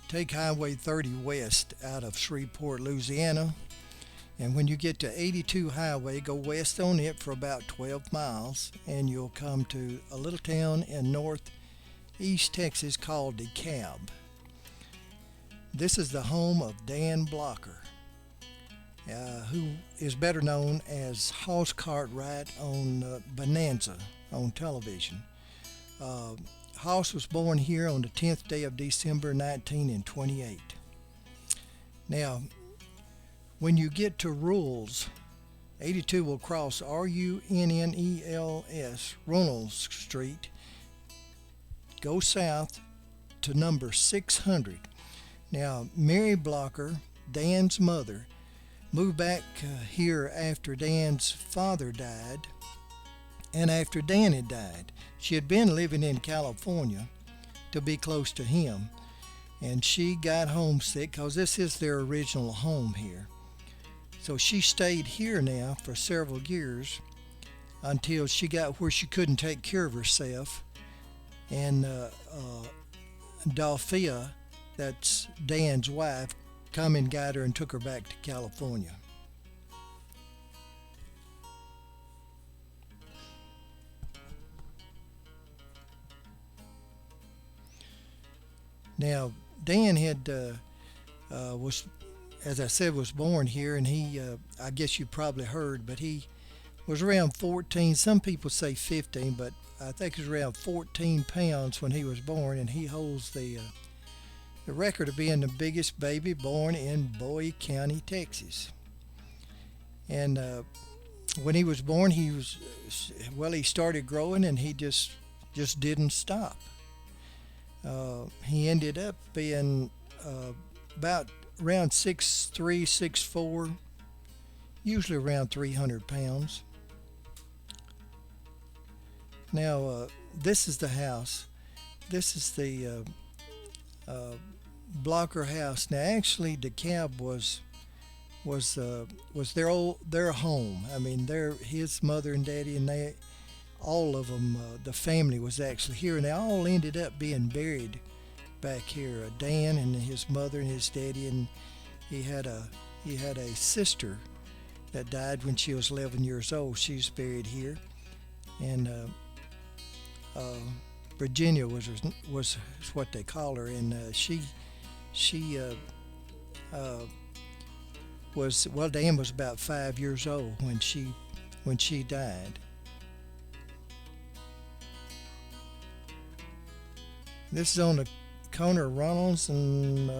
take Highway 30 west out of Shreveport, Louisiana. And when you get to 82 Highway, go west on it for about 12 miles, and you'll come to a little town in northeast Texas called DeKalb. This is the home of Dan Blocker, who is better known as Hoss Cartwright on Bonanza on television. Uh, Hoss was born here on the 10th day of December 1928. Now, when you get to Rules, 82 will cross Runnels, Runnels Street, go south to number 600. Now, Mary Blocker, Dan's mother, moved back here after Dan's father died and after Dan had died. She had been living in California to be close to him, and she got homesick because this is their original home here. So she stayed here now for several years until she got where she couldn't take care of herself, and Dolphia, that's Dan's wife, come and got her and took her back to California. Now, Dan had was, as I said, was born here, and he, I guess you probably heard, but he was around 14. Some people say 15, but I think he was around 14 pounds when he was born, and he holds the record of being the biggest baby born in Bowie County, Texas. And when he was born, he started growing, and he just didn't stop. He ended up being about around 6'3", 6'4", usually around 300 pounds. Now, this is the house. This is the Blocker house. Now, actually, DeKalb was their home. I mean, his mother and daddy, and all of them, the family was actually here, and they all ended up being buried back here. Dan and his mother and his daddy, and he had a sister that died when she was 11 years old. She's buried here, and Virginia was what they call her, and she Dan was about 5 years old when she died. This is on the corner of Ronalds and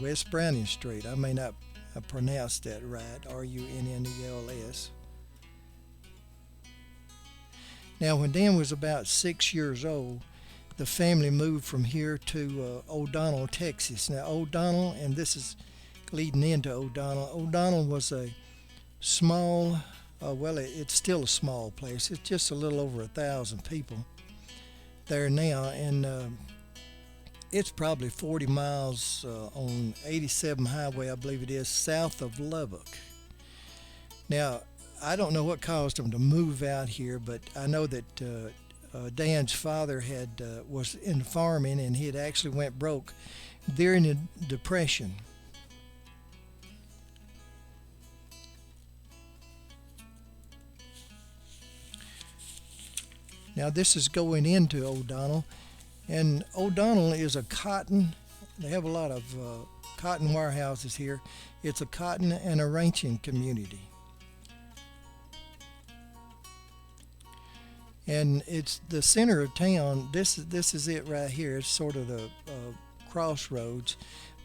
West Browning Street. I may not have pronounced that right, Runnels. Now, when Dan was about 6 years old, the family moved from here to Odonnell, Texas. Now, Odonnell, and this is leading into Odonnell. Odonnell was a small, it's still a small place. It's just a little over 1,000 people there now, and it's probably 40 miles on 87 Highway, I believe it is, south of Lubbock. Now, I don't know what caused them to move out here, but I know that Dan's father was in farming, and he had actually went broke during the Depression. Now, this is going into Odonnell, and Odonnell is they have a lot of cotton warehouses here. It's a cotton and a ranching community. And it's the center of town. This is it right here. It's sort of the crossroads,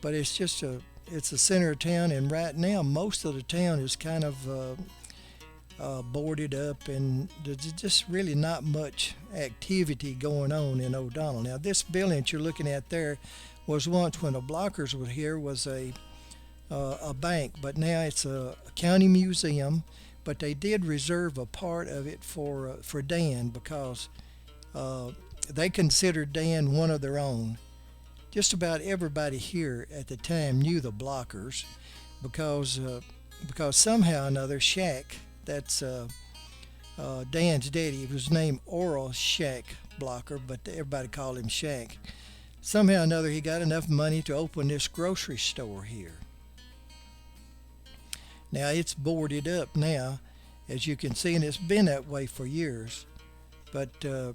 but it's the center of town, and right now most of the town is kind of boarded up, and there's just really not much activity going on in Odonnell. Now, this building that you're looking at there was once, when the Blockers were here, was a bank, but now it's a county museum. But they did reserve a part of it for Dan, because they considered Dan one of their own. Just about everybody here at the time knew the Blockers, because somehow or another Shaq, that's Dan's daddy, he was named Oral Shack Blocker, but everybody called him Shaq. somehow or another he got enough money to open this grocery store here. Now it's boarded up now, as you can see, and it's been that way for years. But uh,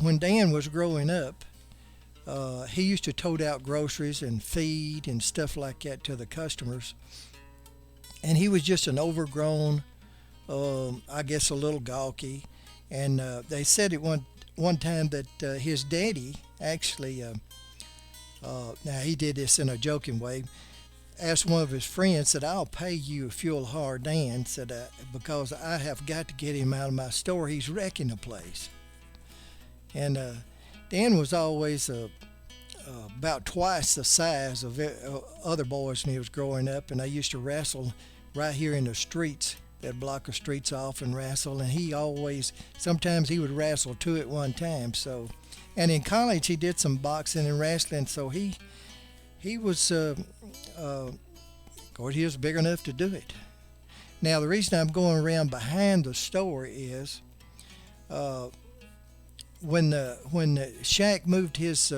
when Dan was growing up, he used to tote out groceries and feed and stuff like that to the customers. And he was just an overgrown, I guess a little gawky. And they said at one time that his daddy actually, now he did this in a joking way, asked one of his friends, said, "I'll pay you a fuel hard Dan," said, "because I have got to get him out of my store. He's wrecking the place." And Dan was always about twice the size of other boys when he was growing up, and they used to wrestle right here in the streets. They'd block the streets off and wrestle, and he always, sometimes he would wrestle two at one time. So, and in college he did some boxing and wrestling, so he was, of course, he was big enough to do it. Now the reason I'm going around behind the store is when Shaq moved his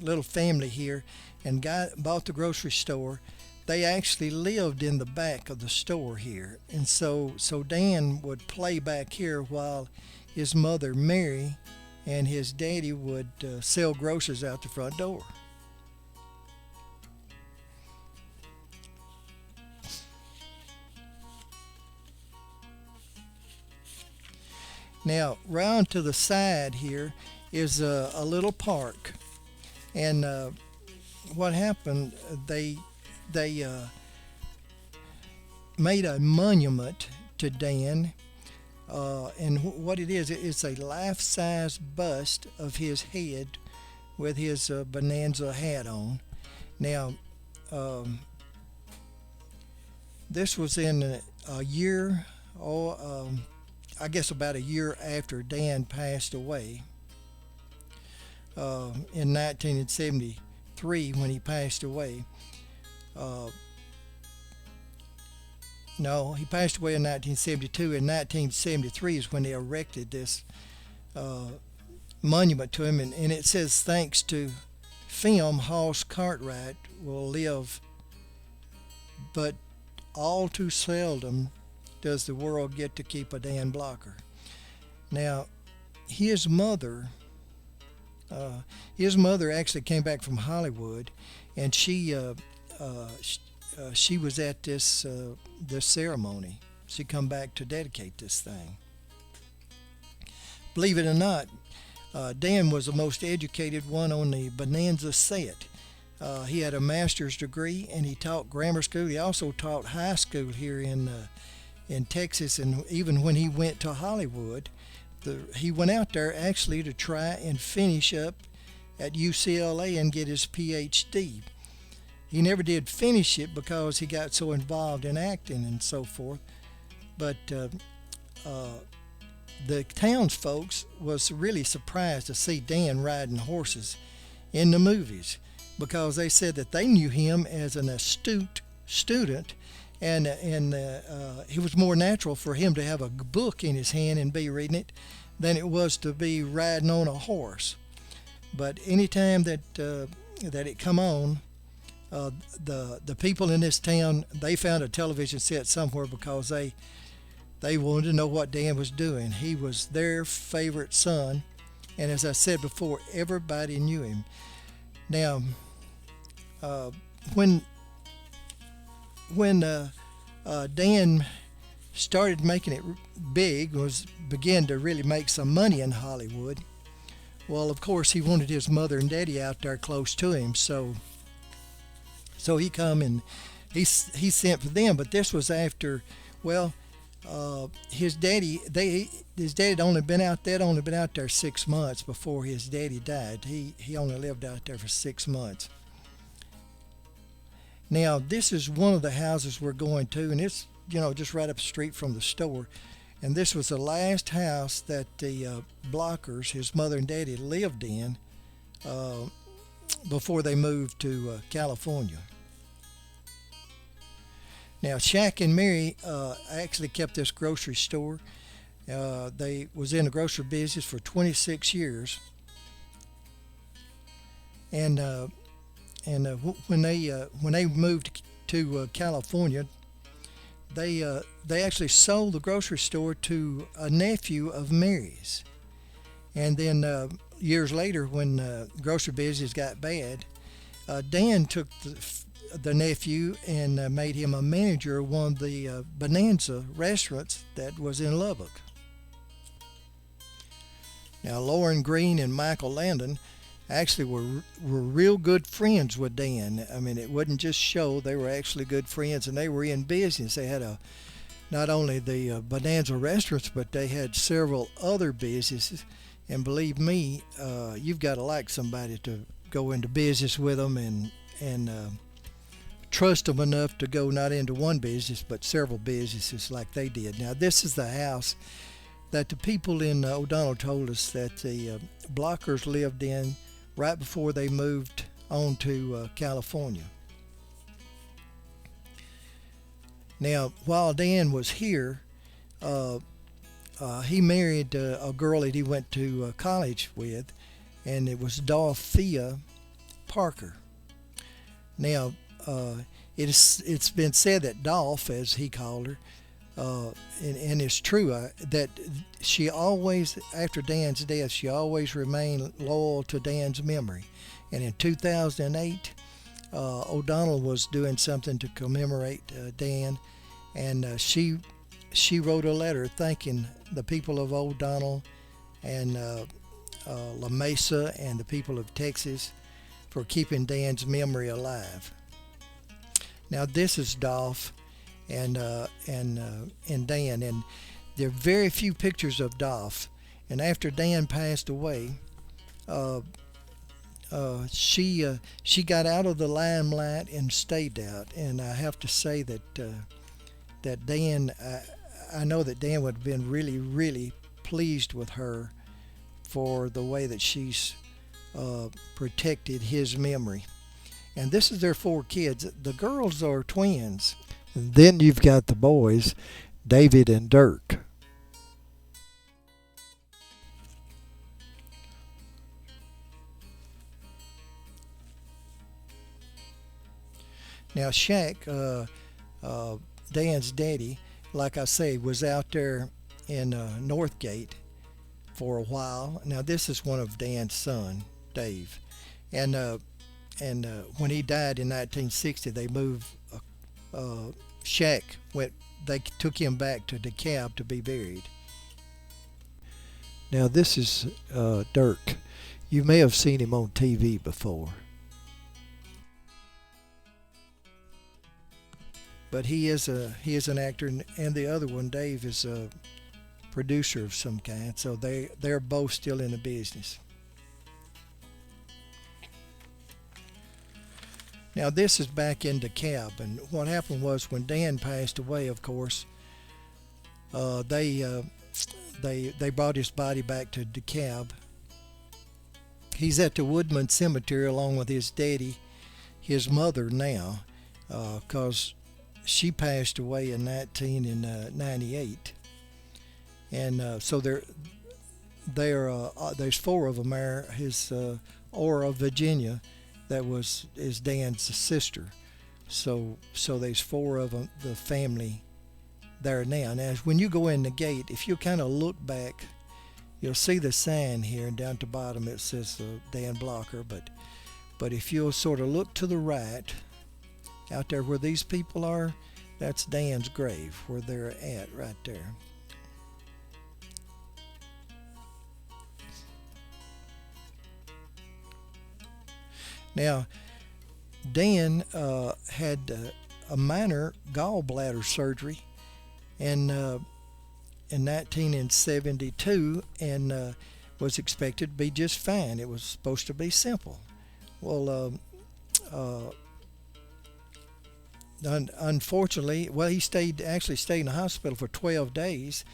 little family here and bought the grocery store, they actually lived in the back of the store here, and so Dan would play back here while his mother Mary and his daddy would sell groceries out the front door. Now, round to the side here is a little park, and what happened? They made a monument to Dan, and what it is, it's a life-size bust of his head with his Bonanza hat on. Now, this was in a year, I guess about a year after Dan passed away, in 1973 when he passed away. No, he passed away in 1972. In 1973 is when they erected this monument to him, and it says, "Thanks to film, Hoss Cartwright will live, but all too seldom does the world get to keep a Dan Blocker." Now, his mother actually came back from Hollywood, and she was at this ceremony. She come back to dedicate this thing. Believe it or not, Dan was the most educated one on the Bonanza set. He had a master's degree, and he taught grammar school. He also taught high school here in Texas, and even when he went to Hollywood, he went out there actually to try and finish up at UCLA and get his PhD. He never did finish it because he got so involved in acting and so forth. But the townsfolk was really surprised to see Dan riding horses in the movies, because they said that they knew him as an astute student, and it was more natural for him to have a book in his hand and be reading it than it was to be riding on a horse. But anytime that it come on, the people in this town, they found a television set somewhere because they wanted to know what Dan was doing. He was their favorite son, and as I said before, everybody knew him. Now, when Dan started making it big, began to really make some money in Hollywood, well, of course, he wanted his mother and daddy out there close to him, so he come and he sent for them. But this was after, well, his daddy had only been out there 6 months before his daddy died. He only lived out there for 6 months. Now, this is one of the houses we're going to, and it's, just right up the street from the store. And this was the last house that the Blockers, his mother and daddy, lived in before they moved to California. Now, Shaq and Mary actually kept this grocery store. They was in the grocery business for 26 years. and when they moved to California, they actually sold the grocery store to a nephew of Mary's. And then years later, when grocery business got bad, Dan took the nephew and made him a manager of one of the Bonanza restaurants that was in Lubbock. Now, Lauren Green and Michael Landon actually were real good friends with Dan. I mean, it wasn't just show; they were actually good friends, and they were in business. They had not only the Bonanza restaurants, but they had several other businesses. And believe me, you've got to like somebody to go into business with them and trust them enough to go not into one business but several businesses like they did. Now, this is the house that the people in Odonnell told us that the Blockers lived in right before they moved on to California. Now, while Dan was here, he married a girl that he went to college with, and it was Dolphia Parker. Now, it's been said that Dolph, as he called her, and it's true, that she always, after Dan's death, she always remained loyal to Dan's memory. And in 2008, Odonnell was doing something to commemorate Dan, and she wrote a letter thanking the people of Odonnell and La Mesa and the people of Texas for keeping Dan's memory alive. Now, this is Dolph and Dan, and there are very few pictures of Dolph. And after Dan passed away, she got out of the limelight and stayed out. And I have to say that Dan, I know that Dan would have been really, really pleased with her for the way that she's protected his memory. And this is their 4 kids. The girls are twins. And then you've got the boys, David and Dirk. Now, Shaq, Dan's daddy, like I say, was out there in Northgate for a while. Now, this is one of Dan's son, Dave. And when he died in 1960, they moved. Shaq went. They took him back to DeKalb to be buried. Now, this is Dirk. You may have seen him on TV before. But he is an actor, and the other one, Dave, is a producer of some kind. So they're both still in the business. Now, this is back in DeKalb, and what happened was when Dan passed away, of course, they brought his body back to DeKalb. He's at the Woodman Cemetery along with his daddy, his mother now, because she passed away in 1998, and so there's 4 of them there. His Aura, Virginia, that is Dan's sister. So there's 4 of them, the family there now. Now, when you go in the gate, if you kind of look back, you'll see the sign here, and down at the bottom it says Dan Blocker. But if you'll sort of look to the right, out there where these people are, that's Dan's grave, where they're at right there. Now, Dan had a minor gallbladder surgery in 1972 and was expected to be just fine. It was supposed to be simple. Well, unfortunately, he actually stayed in the hospital for 12 days,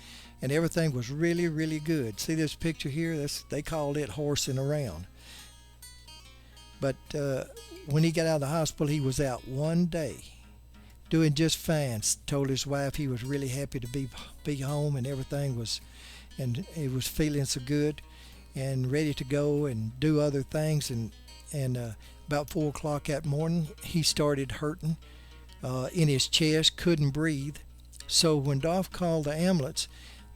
and everything was really, really good. See this picture here? They called it horsing around. But when he got out of the hospital, he was out one day, doing just fine. Told his wife he was really happy to be home, and everything was, and he was feeling so good, and ready to go and do other things. And and about 4 o'clock that morning, he started hurting in his chest, couldn't breathe. So when Dolph called the ambulance,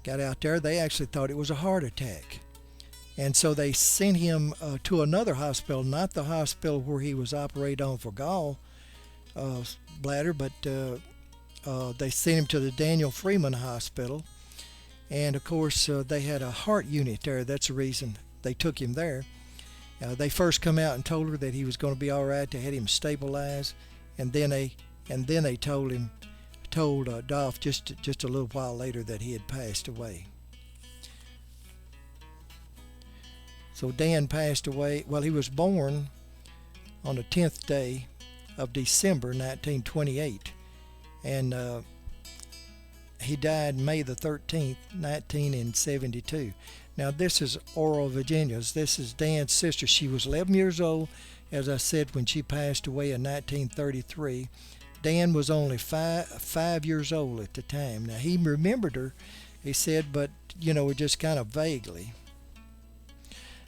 got out there, they actually thought it was a heart attack. And so they sent him to another hospital, not the hospital where he was operated on for gall bladder, but they sent him to the Daniel Freeman Hospital. And of course, they had a heart unit there. That's the reason they took him there. They first come out and told her that he was going to be all right. They had him stabilized, and then they told Dolph just a little while later that he had passed away. So Dan passed away. Well, he was born on the 10th day of December 1928, and he died May the 13th, 1972. Now, this is Oral Virginia's. This is Dan's sister. She was 11 years old, as I said, when she passed away in 1933. Dan was only five years old at the time. Now, he remembered her, he said, but, just kind of vaguely.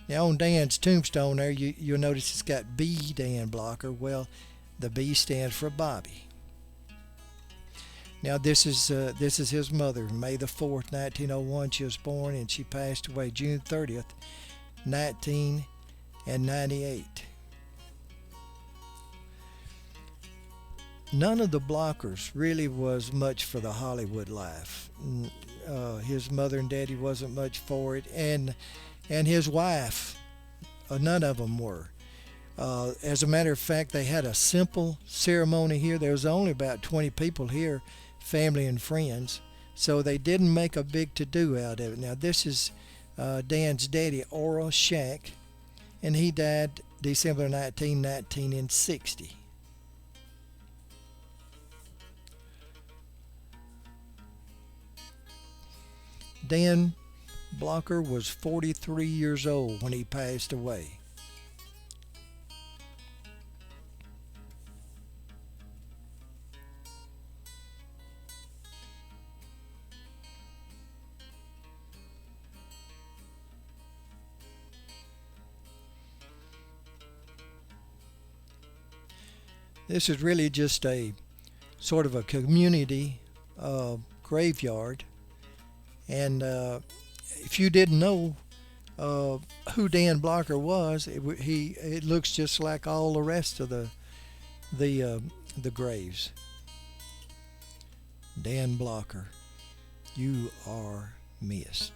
Now, on Dan's tombstone there, you'll notice it's got B. Dan Blocker. Well, the B stands for Bobby. Now, this is his mother. May the 4th, 1901, she was born, and she passed away June 30th, 1998. None of the Blockers really was much for the Hollywood life. His mother and daddy wasn't much for it, and his wife, none of them were. As a matter of fact, they had a simple ceremony here. There was only about 20 people here, family and friends, so they didn't make a big to-do out of it. Now, this is Dan's daddy, Oral Shack, and he died December 19, 1960. Dan Blocker was 43 years old when he passed away. This is really just a sort of a community graveyard. And if you didn't know who Dan Blocker was, it looks just like all the rest of the graves. Dan Blocker, you are missed.